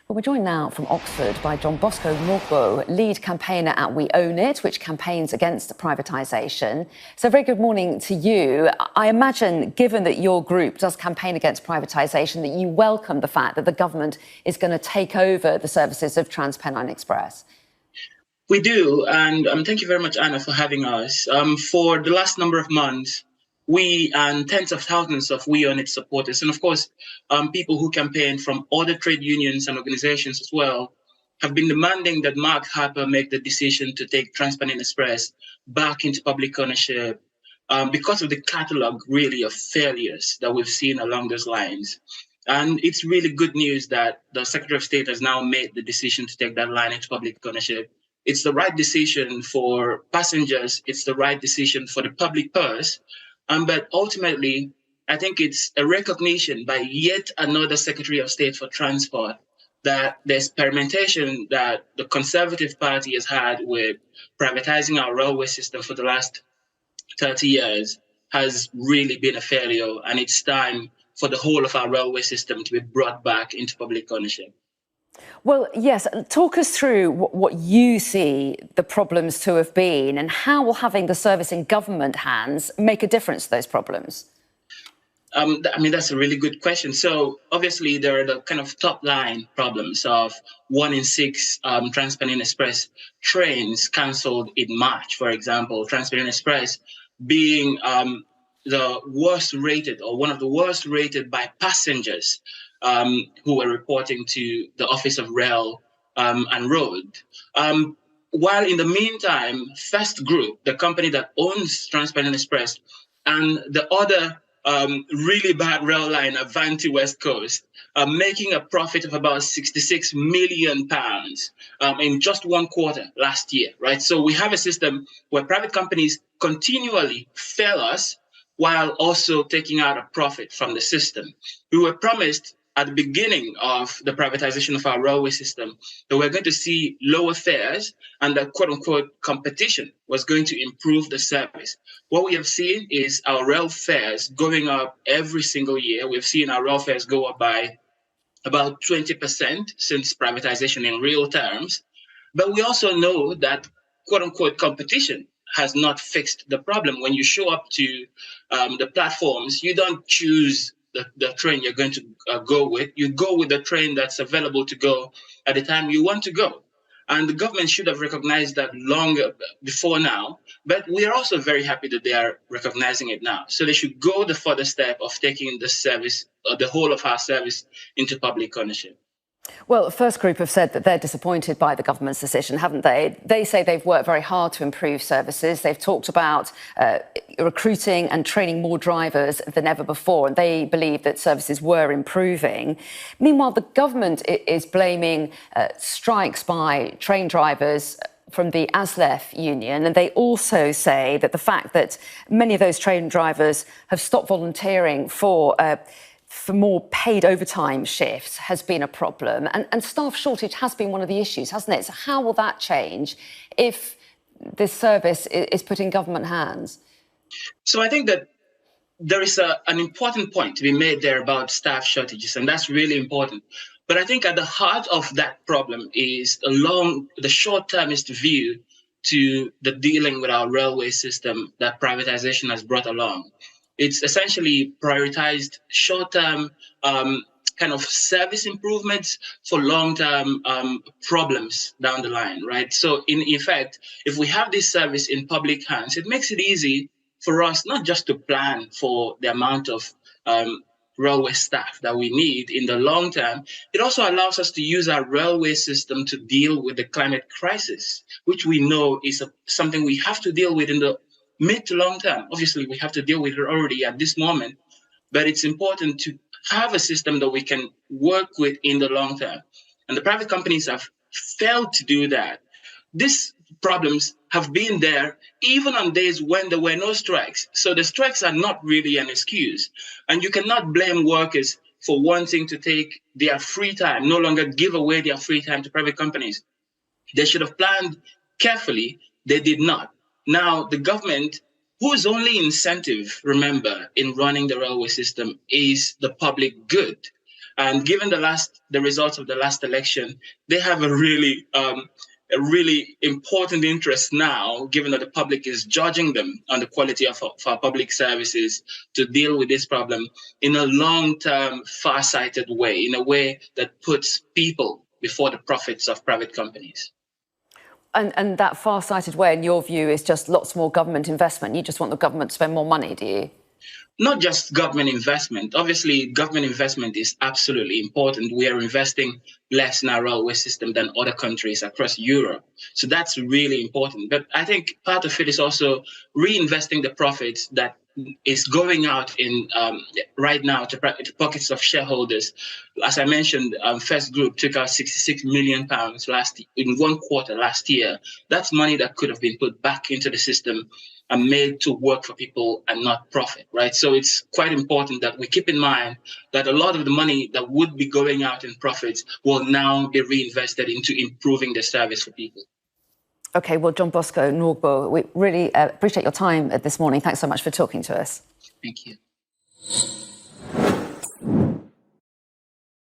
Well, we're joined now from Oxford by Johnbosco Nwogbo, lead campaigner at We Own It, which campaigns against privatisation. So, very good morning to you. I imagine, given that your group does campaign against privatisation, that you welcome the fact that the government is going to take over the services of TransPennine Express. We do, and thank you very much, Anna, for having us. For the last number of months, we and tens of thousands of We Own It supporters, and of course, people who campaign from other trade unions and organizations as well, have been demanding that Mark Harper make the decision to take TransPennine Express back into public ownership because of the catalogue, really, of failures that we've seen along those lines. And it's really good news that the Secretary of State has now made the decision to take that line into public ownership. It's the right decision for passengers. It's the right decision for the public purse. But ultimately, I think it's a recognition by yet another Secretary of State for Transport that the experimentation that the Conservative Party has had with privatizing our railway system for the last 30 years has really been a failure. And it's time for the whole of our railway system to be brought back into public ownership. Well, yes, talk us through what you see the problems to have been, and how will having the service in government hands make a difference to those problems? That's a really good question. So obviously there are the kind of top line problems of 1 in 6 TransPennine Express trains cancelled in March, for example. TransPennine Express being the worst rated, or one of the worst rated by passengers who were reporting to the Office of Rail and Road. While in the meantime, First Group, the company that owns TransPennine Express, and the other really bad rail line, Avanti West Coast, making a profit of about £66 million in just one quarter last year, right? So we have a system where private companies continually fail us while also taking out a profit from the system. We were promised at the beginning of the privatization of our railway system that we're going to see lower fares and that quote-unquote competition was going to improve the service. What we have seen is our rail fares going up every single year. We've seen our rail fares go up by about 20% since privatization in real terms. But we also know that quote-unquote competition has not fixed the problem. When you show up to the platforms, you don't choose the train you're going to go with. You go with the train that's available to go at the time you want to go. And the government should have recognized that long before now. But we are also very happy that they are recognizing it now. So they should go the further step of taking the service, or the whole of our service, into public ownership. Well, First Group have said that they're disappointed by the government's decision, haven't they? They say they've worked very hard to improve services. They've talked about recruiting and training more drivers than ever before, and they believe that services were improving. Meanwhile, the government is blaming strikes by train drivers from the ASLEF union, and they also say that the fact that many of those train drivers have stopped volunteering for more paid overtime shifts has been a problem. And staff shortage has been one of the issues, hasn't it? So how will that change if this service is put in government hands? So I think that there is an important point to be made there about staff shortages, and that's really important. But I think at the heart of that problem is the short-termist view to the dealing with our railway system that privatization has brought along. It's essentially prioritized short-term kind of service improvements for long-term problems down the line, right? So in effect, if we have this service in public hands, it makes it easy for us not just to plan for the amount of railway staff that we need in the long term. It also allows us to use our railway system to deal with the climate crisis, which we know is something we have to deal with in the mid to long term. Obviously, we have to deal with it already at this moment, but it's important to have a system that we can work with in the long term. And the private companies have failed to do that. These problems have been there even on days when there were no strikes. So the strikes are not really an excuse. And you cannot blame workers for wanting to take their free time, no longer give away their free time to private companies. They should have planned carefully. They did not. Now, the government, whose only incentive, remember, in running the railway system is the public good. And given the results of the last election, they have a really important interest now, given that the public is judging them on the quality of our public services, to deal with this problem in a long-term, far-sighted way, in a way that puts people before the profits of private companies. And that far-sighted way, in your view, is just lots more government investment. You just want the government to spend more money, do you? Not just government investment. Obviously, government investment is absolutely important. We are investing less in our railway system than other countries across Europe. So that's really important. But I think part of it is also reinvesting the profits that is going out in right now to pockets of shareholders. As I mentioned, First Group took out £66 million in 1 quarter last year. That's money that could have been put back into the system and made to work for people and not profit, right? So it's quite important that we keep in mind that a lot of the money that would be going out in profits will now be reinvested into improving the service for people. OK, well, Johnbosco Nwogbo, we really appreciate your time this morning. Thanks so much for talking to us. Thank you.